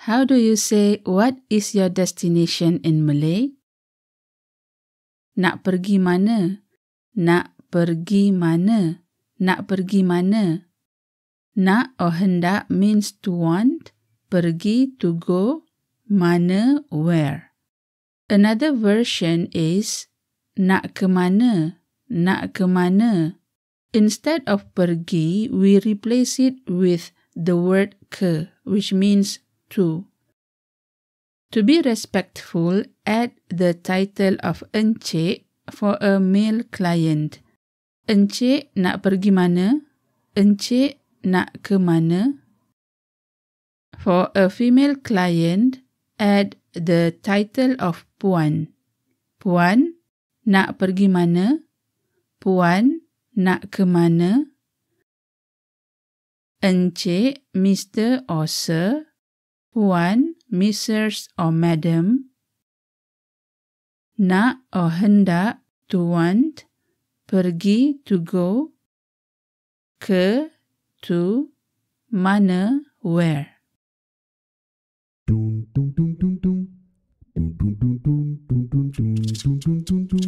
How do you say, what is your destination in Malay? Nak pergi mana? Nak pergi mana? Nak pergi mana? Nak or hendak means to want, pergi to go, mana where. Another version is nak ke mana? Nak ke mana? Instead of pergi, we replace it with the word ke, which means to. To be respectful, add the title of Encik for a male client. Encik nak pergi mana? Encik nak ke mana? For a female client, add the title of Puan. Puan nak pergi mana? Puan nak ke mana? Encik, Mr. or Sir. Puan, Mrs. or Madam. Nak or hendak, to want. Pergi, to go. Ke, to. Mana, where. Dun dun dun dun dun dun dun dun dun dun dun dun dun dun dun.